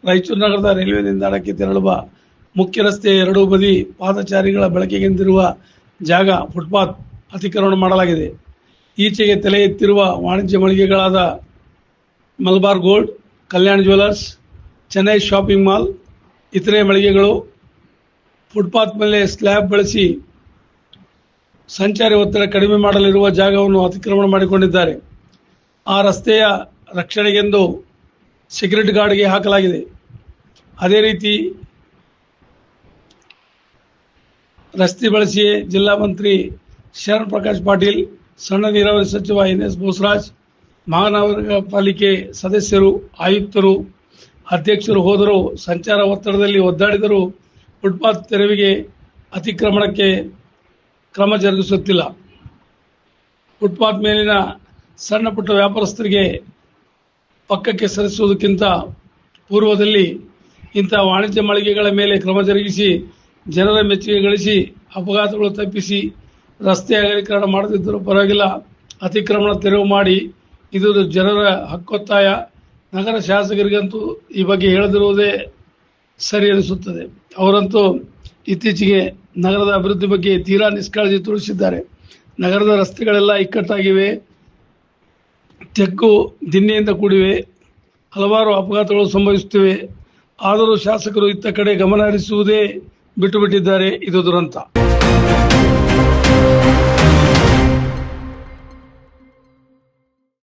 ರಾಯಚೂರು ನಗರದ ರೈಲ್ವೆ ನಿಲ್ದಾಣಕ್ಕೆ ತೆರಳುವ ಮುಖ್ಯ ರಸ್ತೆಯ ಎರಡೂ ಬದಿ ಪಾದಚಾರಿಗಳ ಬಳಕೆಗೆಂದಿರುವ ಜಾಗ ಫುಟ್ಪಾತ್ ಅತಿಕ್ರಮಣ ಮಾಡಲಾಗಿದೆ. ಈಚೆಗೆ ತಲೆ ಎತ್ತಿರುವ ವಾಣಿಜ್ಯ ಮಳಿಗೆಗಳಾದ Malabar Gold, Kalyan Jewellers, Chennai Shopping Mall, ಇತರೆ ಮಳಿಗೆಗಳು ಫುಟ್ಪಾತ್ ಮೇಲೆ ಸ್ಲ್ಯಾಬ್ ಬಳಸಿ ಸಂಚಾರಿ ಒತ್ತಡ ಕಡಿಮೆ ಮಾಡಲಿರುವ ಜಾಗವನ್ನು ಅತಿಕ್ರಮಣ ಮಾಡಿಕೊಂಡಿದ್ದಾರೆ. ಆ ರಸ್ತೆಯ ರಕ್ಷಣೆಗೆಂದು ಸೆಕ್ಯೂರಿಟಿ ಗಾರ್ಡ್ಗೆ ಹಾಕಲಾಗಿದೆ. ಅದೇ ರೀತಿ ರಸ್ತೆ ಬಳಸಿಯೇ ಜಿಲ್ಲಾ ಮಂತ್ರಿ ಶರಣ್ ಪ್ರಕಾಶ್ ಪಾಟೀಲ್, ಸಣ್ಣ ನೀರಾವರಿ ಸಚಿವ ಎನ್.ಎಸ್. ಬೋಸರಾಜ್, ಮಹಾನಗರ ಪಾಲಿಕೆ ಸದಸ್ಯರು, ಆಯುಕ್ತರು, ಅಧ್ಯಕ್ಷರು ಹೋದರೂ ಸಂಚಾರ ಒತ್ತಡದಲ್ಲಿ ಒದ್ದಾಡಿದರೂ ಫುಟ್ಪಾತ್ ತೆರವಿಗೆ ಅತಿಕ್ರಮಣಕ್ಕೆ ಕ್ರಮ ಜರುಗಿಸುತ್ತಿಲ್ಲ. ಫುಟ್ಪಾತ್ ಮೇಲಿನ ಸಣ್ಣ ಪುಟ್ಟ ವ್ಯಾಪಾರಸ್ಥರಿಗೆ ಪಕ್ಕಕ್ಕೆ ಸರಿಸುವುದಕ್ಕಿಂತ ಪೂರ್ವದಲ್ಲಿ ಇಂತಹ ವಾಣಿಜ್ಯ ಮಳಿಗೆಗಳ ಮೇಲೆ ಕ್ರಮ ಜರುಗಿಸಿ ಜನರ ಮೆಚ್ಚುಗೆ ಗಳಿಸಿ ಅಪಘಾತಗಳು ತಪ್ಪಿಸಿ ರಸ್ತೆ ಅಗಲೀಕರಣ ಮಾಡದಿದ್ದರೂ ಪರವಾಗಿಲ್ಲ, ಅತಿಕ್ರಮಣ ತೆರವು ಮಾಡಿ. ಇದು ಜನರ ಹಕ್ಕೊತ್ತಾಯ. ನಗರ ಶಾಸಕರಿಗಂತೂ ಈ ಬಗ್ಗೆ ಹೇಳದಿರುವುದೇ ಸರಿ ಅನಿಸುತ್ತದೆ. ಅವರಂತೂ ಇತ್ತೀಚೆಗೆ ನಗರದ ಅಭಿವೃದ್ಧಿ ಬಗ್ಗೆ ತೀರಾ ನಿಷ್ಕಾಳಜಿ ತೋರಿಸಿದ್ದಾರೆ. ನಗರದ ರಸ್ತೆಗಳೆಲ್ಲ ಇಕ್ಕಟ್ಟಾಗಿವೆ, ತೆಗ್ಗು ದಿನ್ನೆಯಿಂದ ಕೂಡಿವೆ, ಹಲವಾರು ಅಪಘಾತಗಳು ಸಂಭವಿಸುತ್ತಿವೆ. ಆದರೂ ಶಾಸಕರು ಇತ್ತ ಕಡೆ ಗಮನ ಹರಿಸುವುದೇ ಬಿಟ್ಟುಬಿಟ್ಟಿದ್ದಾರೆ. ಇದು ದುರಂತ.